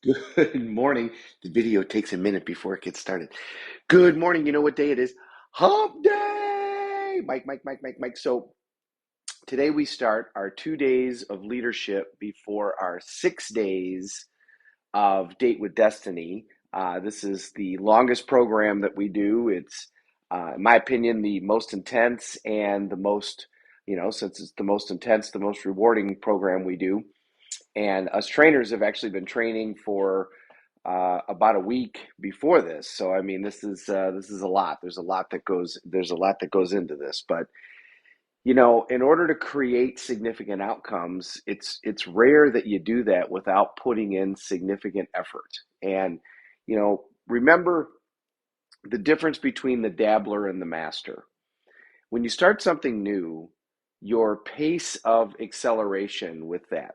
Good morning. The video takes a minute before it gets started. Good morning. You know what day it is? Hump day! Mike. So today we start our 2 days of leadership before our 6 days of Date with Destiny. This is the longest program that we do. It's, in my opinion, the most intense and the most, since it's the most intense, the most rewarding program we do. And us trainers have actually been training for about a week before this. So I mean, this is a lot. There's a lot that goes into this. But in order to create significant outcomes, it's rare that you do that without putting in significant effort. And remember the difference between the dabbler and the master. When you start something new, your pace of acceleration with that.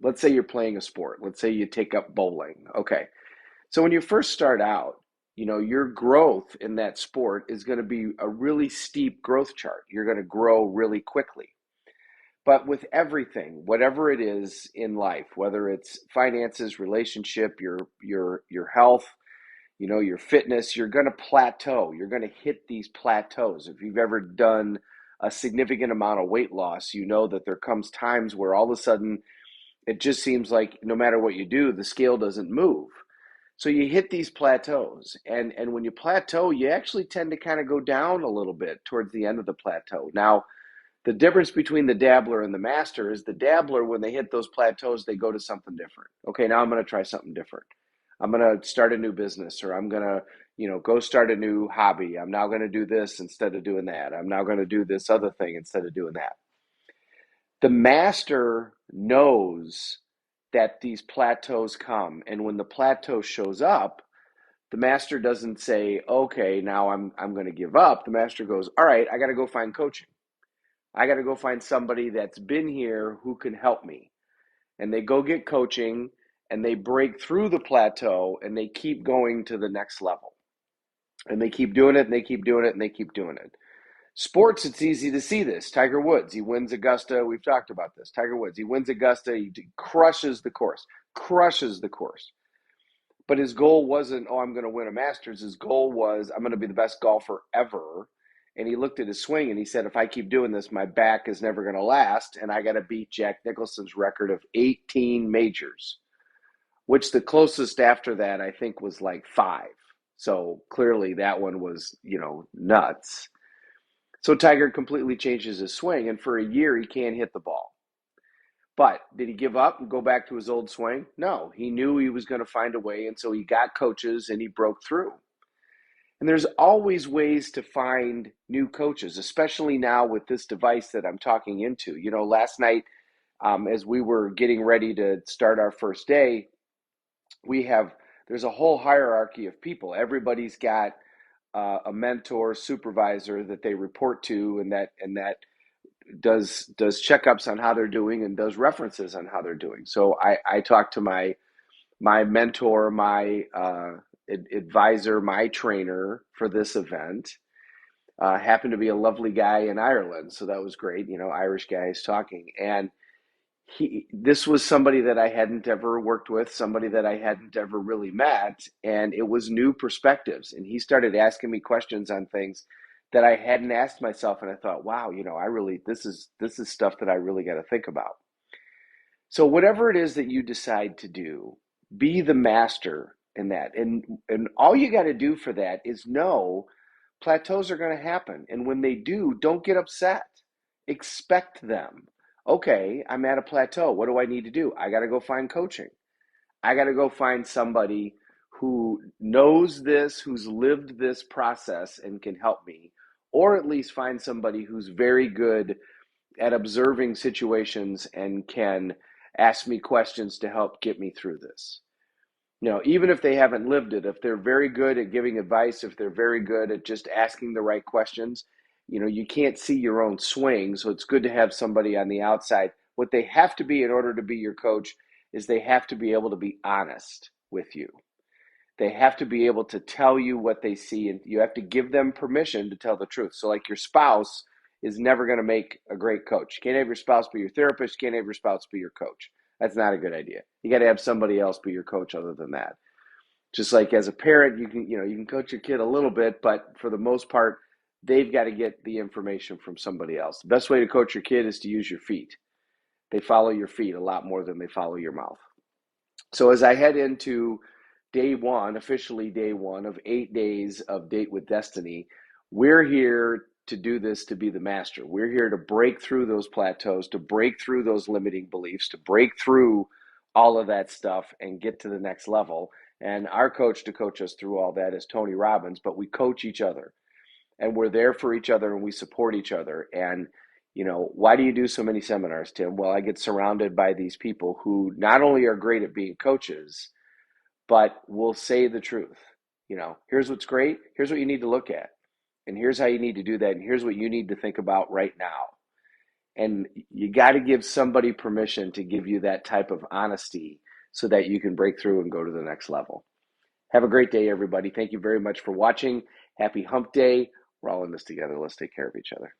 Let's say you're playing a sport. Let's say you take up bowling. Okay. So when you first start out, your growth in that sport is going to be a really steep growth chart. You're going to grow really quickly. But with everything, whatever it is in life, whether it's finances, relationship, your health, your fitness, you're going to plateau. You're going to hit these plateaus. If you've ever done a significant amount of weight loss, you know that there comes times where all of a sudden it just seems like no matter what you do, the scale doesn't move. So you hit these plateaus, and when you plateau, you actually tend to kind of go down a little bit towards the end of the plateau. Now, the difference between the dabbler and the master is the dabbler, when they hit those plateaus, they go to something different. Okay, now I'm going to try something different. I'm going to start a new business, or I'm going to, go start a new hobby. I'm now going to do this instead of doing that. I'm now going to do this other thing instead of doing that. The master knows that these plateaus come, and when the plateau shows up, the master doesn't say, "Okay, now I'm going to give up." The master goes, "All right, I got to go find coaching. I got to go find somebody that's been here who can help me." And they go get coaching, and they break through the plateau, and they keep going to the next level. And they keep doing it, and they keep doing it, and they keep doing it. Sports, it's easy to see this. Tiger Woods, he wins Augusta. We've talked about this. Tiger Woods, he wins Augusta. He crushes the course, crushes the course. But his goal wasn't, "Oh, I'm going to win a Masters." His goal was, "I'm going to be the best golfer ever." And he looked at his swing and he said, "If I keep doing this, my back is never going to last. And I got to beat Jack Nicklauson's record of 18 majors, which the closest after that, I think, was like five. So clearly that one was, nuts. So Tiger completely changes his swing. And for a year, he can't hit the ball. But did he give up and go back to his old swing? No, he knew he was going to find a way. And so he got coaches and he broke through. And there's always ways to find new coaches, especially now with this device that I'm talking into. Last night, as we were getting ready to start our first day, there's a whole hierarchy of people. Everybody's got a mentor, supervisor that they report to, and that does checkups on how they're doing and does references on how they're doing. So I talk to my mentor, my advisor, my trainer for this event. Happened to be a lovely guy in Ireland, so that was great. Irish guys talking, and this was somebody that I hadn't ever worked with, somebody that I hadn't ever really met, and it was new perspectives. And he started asking me questions on things that I hadn't asked myself, and I thought, wow, I really this is stuff that I really got to think about. So whatever it is that you decide to do, be the master in that. And all you got to do for that is know plateaus are going to happen. And when they do, don't get upset. Expect them. Okay, I'm at a plateau. What do I need to do? I got to go find coaching. I got to go find somebody who knows this, who's lived this process and can help me, or at least find somebody who's very good at observing situations and can ask me questions to help get me through this. Even if they haven't lived it, if they're very good at giving advice, if they're very good at just asking the right questions, you can't see your own swing. So it's good to have somebody on the outside. What they have to be in order to be your coach is they have to be able to be honest with you. They have to be able to tell you what they see, and you have to give them permission to tell the truth. So like your spouse is never going to make a great coach. You can't have your spouse be your therapist. You can't have your spouse be your coach. That's not a good idea. You got to have somebody else be your coach other than that. Just like as a parent, you can coach your kid a little bit, but for the most part, they've got to get the information from somebody else. The best way to coach your kid is to use your feet. They follow your feet a lot more than they follow your mouth. So as I head into day one, officially day one of 8 days of Date with Destiny, we're here to do this to be the master. We're here to break through those plateaus, to break through those limiting beliefs, to break through all of that stuff and get to the next level. And our coach to coach us through all that is Tony Robbins, but we coach each other and we're there for each other and we support each other. And why do you do so many seminars, Tim? Well, I get surrounded by these people who not only are great at being coaches, but will say the truth. Here's what's great. Here's what you need to look at. And here's how you need to do that. And here's what you need to think about right now. And you got to give somebody permission to give you that type of honesty so that you can break through and go to the next level. Have a great day, everybody. Thank you very much for watching. Happy Hump Day. We're all in this together. Let's take care of each other.